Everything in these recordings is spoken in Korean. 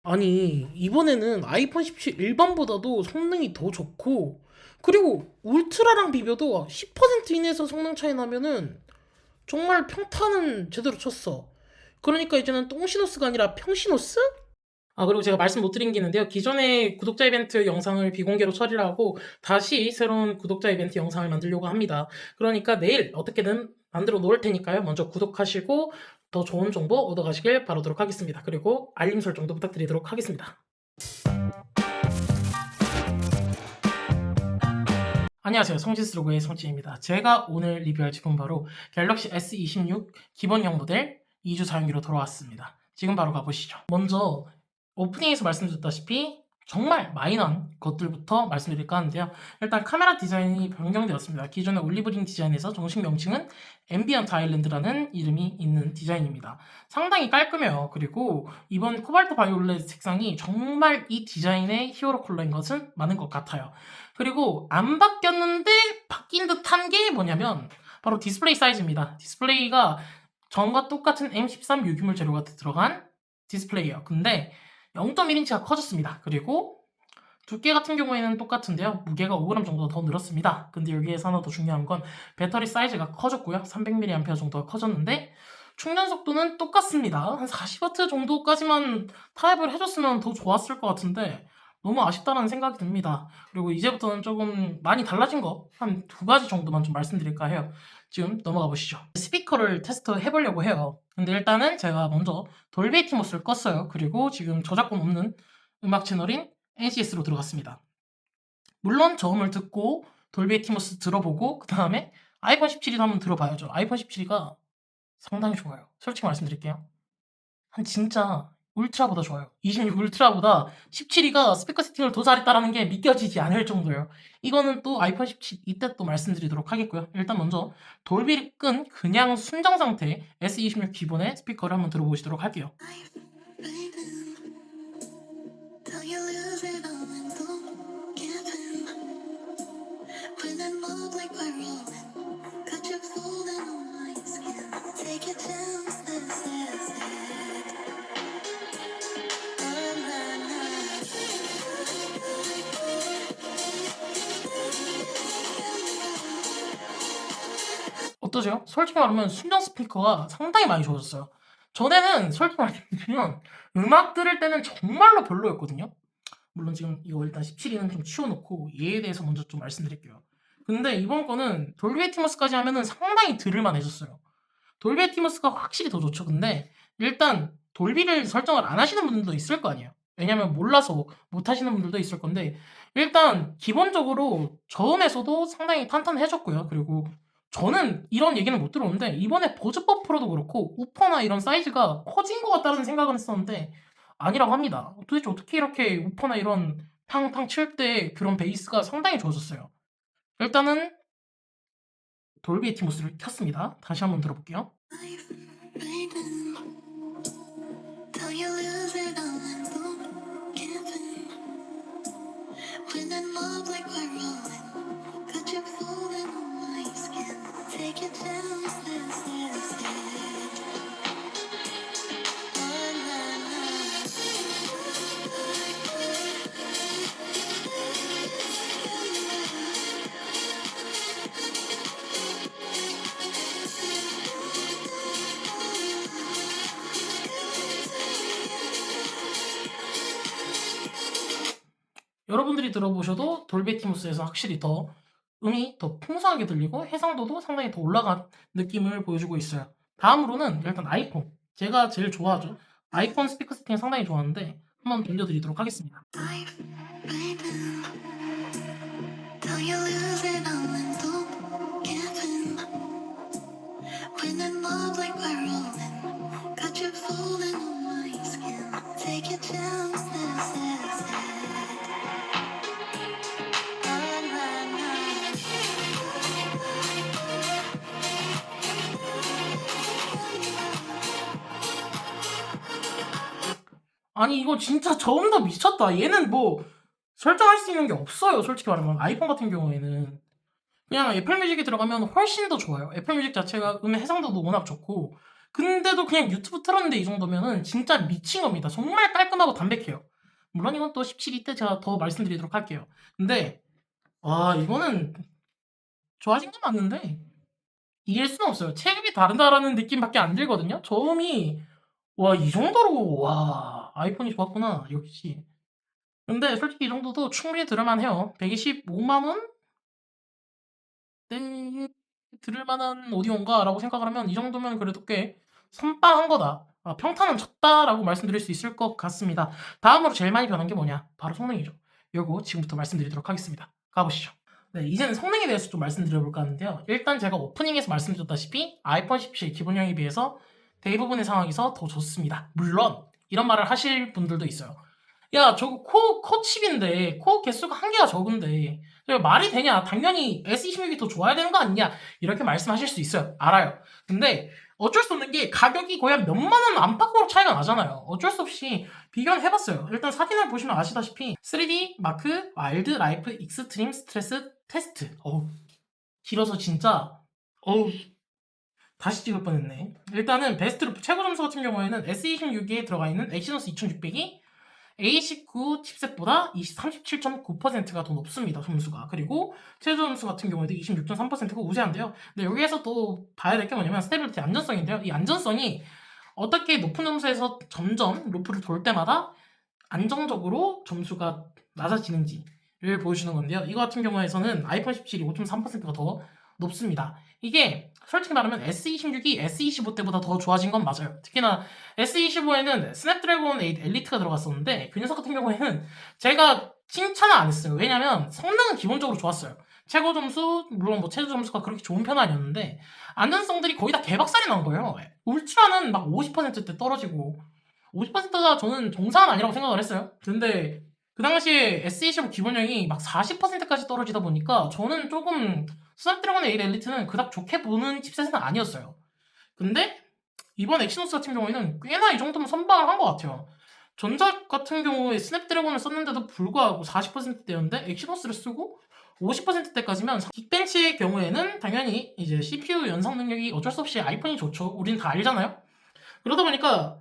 아니, 이번에는 아이폰 17 일반보다도 성능이 더 좋고, 그리고 울트라랑 비교도 10% 이내에서 성능 차이 나면은 정말 평타는 제대로 쳤어. 그러니까 이제는 똥시노스가 아니라 평시노스? 그리고 제가 말씀 못 드린 게 있는데요. 기존의 구독자 이벤트 영상을 비공개로 처리를 하고 다시 새로운 구독자 이벤트 영상을 만들려고 합니다. 그러니까 내일 어떻게든 만들어 놓을 테니까요. 먼저 구독하시고 더 좋은 정보 얻어가시길 바라도록 하겠습니다. 그리고 알림 설정도 부탁드리도록 하겠습니다. 안녕하세요. 성지스로그의 성진입니다. 제가 오늘 리뷰할 제품 바로 갤럭시 S26 기본형 모델 2주 사용기로 돌아왔습니다. 지금 바로 가보시죠. 먼저 오프닝에서 말씀드렸다시피 정말 마이너한 것들부터 말씀드릴까 하는데요. 일단 카메라 디자인이 변경되었습니다. 기존의 올리브링 디자인에서 정식 명칭은 앰비언트 아일랜드라는 이름이 있는 디자인입니다. 상당히 깔끔해요. 그리고 이번 코발트 바이올렛 색상이 정말 이 디자인의 히어로 컬러인 것은 많은 것 같아요. 그리고 안 바뀌었는데 바뀐 듯한 게 뭐냐면 바로 디스플레이 사이즈입니다. 디스플레이가 전과 똑같은 M13 유기물 재료가 들어간 디스플레이예요. 근데 0.1인치가 커졌습니다. 그리고 두께 같은 경우에는 똑같은데요. 무게가 5g 정도 더 늘었습니다. 근데 여기에서 하나 더 중요한 건 배터리 사이즈가 커졌고요. 300mAh 정도가 커졌는데 충전 속도는 똑같습니다. 한 40W 정도까지만 타협을 해줬으면 더 좋았을 것 같은데 너무 아쉽다는 생각이 듭니다. 그리고 이제부터는 조금 많이 달라진 거 한 두 가지 정도만 좀 말씀드릴까 해요. 지금 넘어가 보시죠. 스피커를 테스트 해보려고 해요. 근데 일단은 제가 먼저 돌비 애티모스를 껐어요. 그리고 지금 저작권 없는 음악 채널인 NCS로 들어갔습니다. 물론 저음을 듣고 돌비 애티모스 들어보고 그 다음에 아이폰 17이도 한번 들어봐야죠. 아이폰 17이가 상당히 좋아요. 솔직히 말씀드릴게요. 한 진짜 울트라보다 좋아요. 26 울트라보다 17이가 스피커 세팅을 더 잘했다라는 게 믿겨지지 않을 정도예요. 이거는 또 아이폰 17 이때 또 말씀드리도록 하겠고요. 일단 먼저 돌비를 끈 그냥 순정 상태 S26 기본의 스피커를 한번 들어보시도록 할게요. 어떠세요? 솔직히 말하면 순정 스피커가 상당히 많이 좋아졌어요. 전에는 솔직히 말하면 음악 들을 때는 정말로 별로였거든요. 물론 지금 이거 일단 17위는 좀 치워놓고 얘에 대해서 먼저 좀 말씀드릴게요. 근데 이번 거는 돌비 애티모스까지 하면은 상당히 들을만해졌어요. 돌비 애티모스가 확실히 더 좋죠. 근데 일단 돌비를 설정을 안 하시는 분들도 있을 거 아니에요. 왜냐면 몰라서 못 하시는 분들도 있을 건데 일단 기본적으로 저음에서도 상당히 탄탄해졌고요. 그리고 저는 이런 얘기는 못 들었는데 이번에 버즈 버프로도 그렇고 우퍼나 이런 사이즈가 커진 것 같다는 생각은 했었는데 아니라고 합니다. 도대체 어떻게 이렇게 우퍼나 이런 팡팡 칠 때 그런 베이스가 상당히 좋아졌어요. 일단은 돌비 애티모스를 켰습니다. 다시 한번 들어볼게요. 여러분들이 들어보셔도 돌비 애티모스에서 확실히 더 음이 더 풍성하게 들리고 해상도도 상당히 더 올라간 느낌을 보여주고 있어요. 다음으로는 일단 아이폰. 제가 제일 좋아하죠. 아이폰 스피커 세팅 상당히 좋아하는데 한번 들려드리도록 하겠습니다. 아니 이거 진짜 저음도 미쳤다. 얘는 뭐 설정할 수 있는 게 없어요. 솔직히 말하면 아이폰 같은 경우에는 그냥 애플 뮤직에 들어가면 훨씬 더 좋아요. 애플 뮤직 자체가 음의 해상도도 워낙 좋고 근데도 그냥 유튜브 틀었는데 이 정도면은 진짜 미친 겁니다. 정말 깔끔하고 담백해요. 물론 이건 또 17위 때 제가 더 말씀드리도록 할게요. 근데 와 이거는 좋아진 건 맞는데 이길 수는 없어요. 체급이 다르다라는 느낌밖에 안 들거든요. 저음이 와 이 정도로 와 아이폰이 좋았구나 역시. 근데 솔직히 이 정도도 충분히 들을만 해요. 125만 원? 네, 들을 만한 오디오인가라고 생각을 하면 이 정도면 그래도 꽤 선빵한 거다. 평타는 쳤다라고 말씀드릴 수 있을 것 같습니다. 다음으로 제일 많이 변한 게 뭐냐? 바로 성능이죠. 요거 지금부터 말씀드리도록 하겠습니다. 가보시죠. 네, 이제는 성능에 대해서 좀 말씀드려볼까 하는데요. 일단 제가 오프닝에서 말씀드렸다시피 아이폰 17 기본형에 비해서 대부분의 상황에서 더 좋습니다. 물론 이런 말을 하실 분들도 있어요. 야, 저거 코어 칩인데 코어 개수가 한 개가 적은데 말이 되냐? 당연히 S26이 더 좋아야 되는 거 아니냐? 이렇게 말씀하실 수 있어요. 알아요. 근데 어쩔 수 없는 게 가격이 거의 한 몇만 원 안팎으로 차이가 나잖아요. 어쩔 수 없이 비교를 해봤어요. 일단 사진을 보시면 아시다시피 3D 마크 와일드 라이프 익스트림 스트레스 테스트. 어우, 길어서 진짜 어우 다시 찍을 뻔했네. 일단은 베스트 루프 최고 점수 같은 경우에는 S26에 들어가 있는 엑시노스 2600이 A19 칩셋보다 37.9%가 더 높습니다, 점수가. 그리고 최저 점수 같은 경우에도 26.3%가 우세한데요. 근데 여기에서 또 봐야 될 게 뭐냐면 스테빌리티 안전성인데요. 이 안전성이 어떻게 높은 점수에서 점점 루프를 돌 때마다 안정적으로 점수가 낮아지는지를 보여주는 건데요. 이거 같은 경우에서는 아이폰 17이 5.3%가 더 높습니다. 이게 솔직히 말하면 S26이 S25 때보다 더 좋아진 건 맞아요. 특히나 S25에는 스냅드래곤 8 엘리트가 들어갔었는데 그 녀석 같은 경우에는 제가 칭찬을 안 했어요. 왜냐면 성능은 기본적으로 좋았어요. 최고 점수, 물론 뭐 최저 점수가 그렇게 좋은 편은 아니었는데 안전성들이 거의 다 개박살이 난 거예요. 울트라는 막 50%대 떨어지고 50%가 저는 정상은 아니라고 생각을 했어요. 근데 그 당시에 S25 기본형이 막 40%까지 떨어지다 보니까 저는 조금 스냅드래곤 8 엘리트는 그닥 좋게 보는 칩셋은 아니었어요. 근데 이번 엑시노스 같은 경우에는 꽤나 이 정도면 선방을 한 것 같아요. 전작 같은 경우에 스냅드래곤을 썼는데도 불구하고 40%대였는데 엑시노스를 쓰고 50%대까지면 긱벤치의 경우에는 당연히 이제 CPU 연상 능력이 어쩔 수 없이 아이폰이 좋죠. 우린 다 알잖아요. 그러다 보니까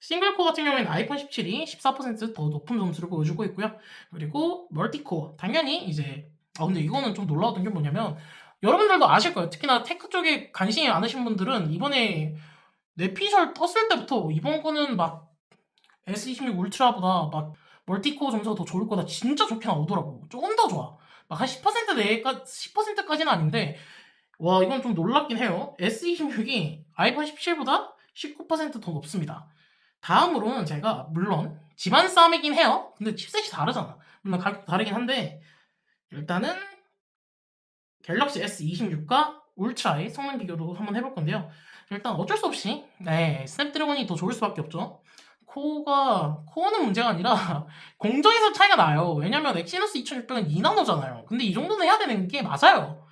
싱글코어 같은 경우에는 아이폰 17이 14%더 높은 점수를 보여주고 있고요. 그리고 멀티코어 당연히 이제 근데 이거는 좀 놀라웠던 게 뭐냐면 여러분들도 아실 거예요. 특히나 테크 쪽에 관심이 많으신 분들은 이번에 뇌피셜 떴을 때부터 이번 거는 막 S26 울트라보다 막 멀티코어 점수가 더 좋을 거다 진짜 좋게 나오더라고. 조금 더 좋아. 막 한 10% 내가 10%까지는 아닌데 와 이건 좀 놀랍긴 해요. S26이 아이폰 17보다 19%더 높습니다. 다음으로는 제가 물론 집안 싸움이긴 해요. 근데 칩셋이 다르잖아. 물론 가격도 다르긴 한데 일단은 갤럭시 S26과 울트라의 성능 비교도 한번 해볼 건데요. 일단 어쩔 수 없이 스냅드래곤이 더 좋을 수밖에 없죠. 코어는 문제가 아니라 공정에서 차이가 나요. 왜냐면 엑시너스 2600은 2나노잖아요. 근데 이 정도는 해야 되는 게 맞아요.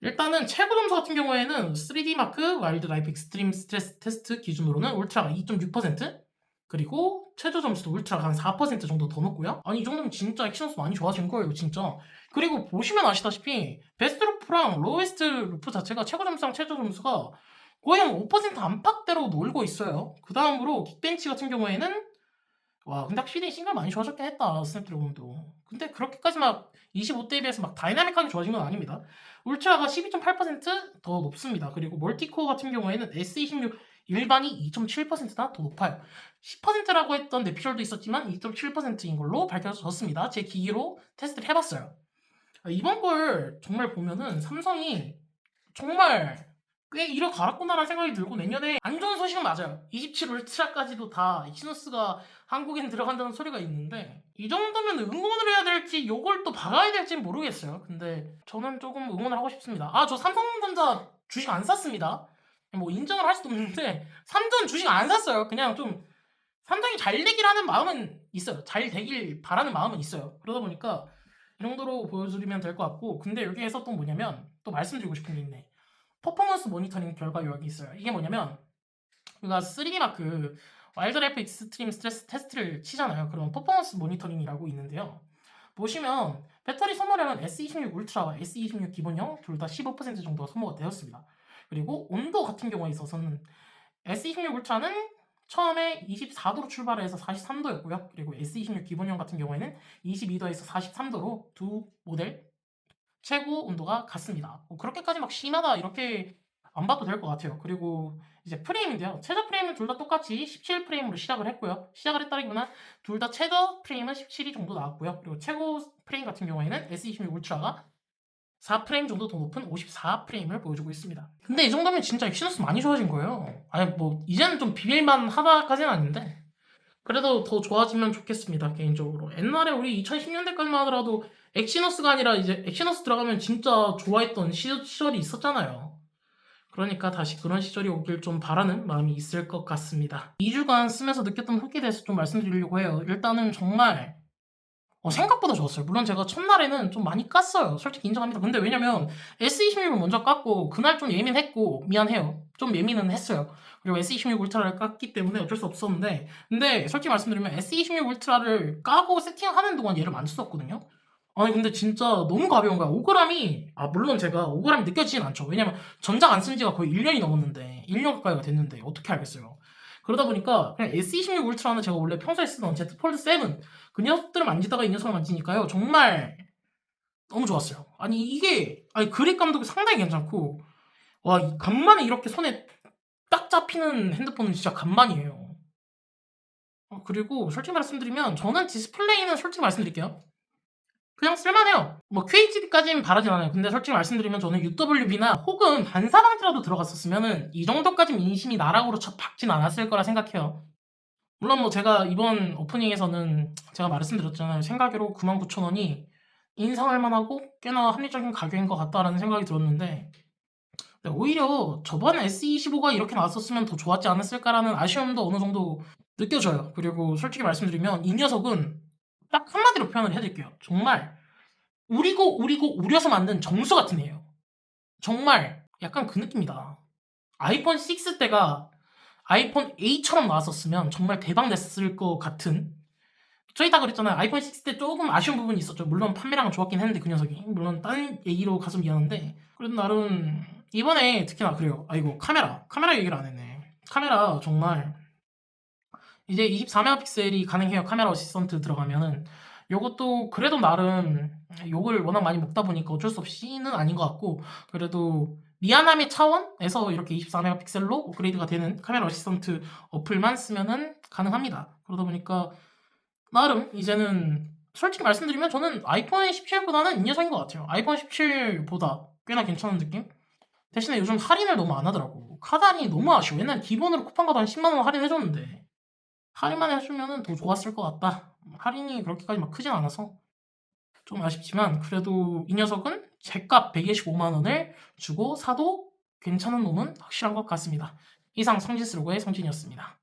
일단은 최고 점수 같은 경우에는 3D 마크 와일드 라이프 익스트림 스트레스 테스트 기준으로는 울트라가 2.6%, 그리고 최저 점수도 울트라가 한 4% 정도 더 높고요. 아니 이 정도면 진짜 액션스 많이 좋아진 거예요 진짜. 그리고 보시면 아시다시피 베스트 루프랑 로우에스트 루프 자체가 최고 점수랑 최저 점수가 거의 한 5% 안팎대로 놀고 있어요. 그 다음으로 긱벤치 같은 경우에는 와 근데 확실히 싱글 많이 좋아졌긴 했다 스냅드래곤도. 근데 그렇게까지 막 25대에 비해서 막 다이나믹하게 좋아진 건 아닙니다. 울트라가 12.8%더 높습니다. 그리고 멀티코어 같은 경우에는 S26 일반이 2.7%나 더 높아요. 10%라고 했던 내피셜도 있었지만 2.7%인 걸로 밝혀졌습니다. 제 기기로 테스트를 해봤어요. 이번 걸 정말 보면은 삼성이 정말 꽤 이를 갈았구나라는 생각이 들고 내년에 안 좋은 소식은 맞아요. 27 울트라까지도 다 익시노스가 한국엔 들어간다는 소리가 있는데 이 정도면 응원을 해야 될지 요걸 또 박아야 될지는 모르겠어요. 근데 저는 조금 응원을 하고 싶습니다. 저 삼성전자 주식 안 샀습니다. 뭐 인정을 할 수도 없는데 삼전 주식 안 샀어요. 그냥 좀 삼성이 잘 되길 하는 마음은 있어요. 잘 되길 바라는 마음은 있어요. 그러다 보니까 이 정도로 보여드리면 될 것 같고 근데 여기에서 또 뭐냐면 또 말씀드리고 싶은 게 있네. 퍼포먼스 모니터링 결과 요약이 있어요. 이게 뭐냐면 우리가 3D 마크 와일드라이프 익스트림 스트레스 테스트를 치잖아요. 그럼 퍼포먼스 모니터링이라고 있는데요. 보시면 배터리 소모량은 S26 울트라와 S26 기본형 둘 다 15% 정도가 소모가 되었습니다. 그리고 온도 같은 경우에 있어서는 S26 울트라는 처음에 24도로 출발해서 43도였고요. 그리고 S26 기본형 같은 경우에는 22도에서 43도로 두 모델 최고 온도가 같습니다. 뭐 그렇게까지 막 심하다 이렇게 안 봐도 될 것 같아요. 그리고 이제 프레임인데요. 최저 프레임은 둘 다 똑같이 17 프레임으로 시작을 했고요. 시작을 했다기보다 둘 다 최저 프레임은 17이 정도 나왔고요. 그리고 최고 프레임 같은 경우에는 S26 울트라가 4프레임 정도 더 높은 54프레임을 보여주고 있습니다. 근데 이 정도면 진짜 엑시노스 많이 좋아진 거예요. 아니 뭐 이제는 좀 비빌만 하다까지는 아닌데 그래도 더 좋아지면 좋겠습니다. 개인적으로. 옛날에 우리 2010년대까지만 하더라도 엑시노스가 아니라 이제 엑시노스 들어가면 진짜 좋아했던 시절이 있었잖아요. 그러니까 다시 그런 시절이 오길 좀 바라는 마음이 있을 것 같습니다. 2주간 쓰면서 느꼈던 후기에 대해서 좀 말씀드리려고 해요. 일단은 정말 생각보다 좋았어요. 물론 제가 첫날에는 좀 많이 깠어요. 솔직히 인정합니다. 근데 왜냐면 S26을 먼저 깠고 그날 좀 예민했고 미안해요. 좀 예민은 했어요. 그리고 S26 울트라를 깠기 때문에 어쩔 수 없었는데 근데 솔직히 말씀드리면 S26 울트라를 까고 세팅하는 동안 얘를 만졌었거든요. 아니 근데 진짜 너무 가벼운 거야. 5g이 물론 제가 5g이 느껴지진 않죠. 왜냐면 전작 안 쓴 지가 거의 1년이 넘었는데 1년 가까이가 됐는데 어떻게 알겠어요. 그러다 보니까 그냥 S26 울트라는 제가 원래 평소에 쓰던 Z 폴드 7 그 녀석들을 만지다가 이 녀석을 만지니까요 정말 너무 좋았어요. 아니 그립감도 상당히 괜찮고 와 간만에 이렇게 손에 딱 잡히는 핸드폰은 진짜 간만이에요. 그리고 솔직히 말씀드리면 저는 디스플레이는 솔직히 말씀드릴게요. 그냥 쓸만해요. 뭐 QHD까지는 바라진 않아요. 근데 솔직히 말씀드리면 저는 UWB나 혹은 반사방지라도 들어갔었으면은 이 정도까지 민심이 나락으로 박진 않았을 거라 생각해요. 물론 뭐 제가 이번 오프닝에서는 제가 말씀드렸잖아요. 생각으로 99,000원이 인상할 만하고 꽤나 합리적인 가격인 것 같다라는 생각이 들었는데 오히려 저번 S25가 이렇게 나왔었으면 더 좋았지 않았을까라는 아쉬움도 어느 정도 느껴져요. 그리고 솔직히 말씀드리면 이 녀석은 딱 한마디로 표현을 해드릴게요. 정말 우리고 우려서 만든 정수 같은 애예요. 정말 약간 그 느낌이다. 아이폰 6 때가 아이폰 8처럼 나왔었으면 정말 대박 냈을 것 같은 저희 다 그랬잖아요. 아이폰 6 때 조금 아쉬운 부분이 있었죠. 물론 판매량은 좋았긴 했는데 그 녀석이 물론 다른 얘기로 가서 미안한데 그래도 나름 이번에 특히나 그래요. 아이고 카메라 얘기를 안 했네. 카메라 정말 이제 24메가픽셀이 가능해요. 카메라 어시스턴트 들어가면은 요것도 그래도 나름 욕을 워낙 많이 먹다 보니까 어쩔 수 없이는 아닌 것 같고 그래도 미안함의 차원에서 이렇게 24메가픽셀로 업그레이드가 되는 카메라 어시스턴트 어플만 쓰면은 가능합니다. 그러다 보니까 나름 이제는 솔직히 말씀드리면 저는 아이폰 17보다는 이 녀석인 것 같아요. 아이폰 17보다 꽤나 괜찮은 느낌? 대신에 요즘 할인을 너무 안 하더라고. 카드 할인이 너무 아쉬워. 옛날 기본으로 쿠팡 가도 한 10만원 할인해줬는데 할인만 해주면은 더 좋았을 것 같다. 할인이 그렇게까지 막 크진 않아서 좀 아쉽지만 그래도 이 녀석은 제값 125만원을 주고 사도 괜찮은 놈은 확실한 것 같습니다. 이상 성진스로고의 성진이었습니다.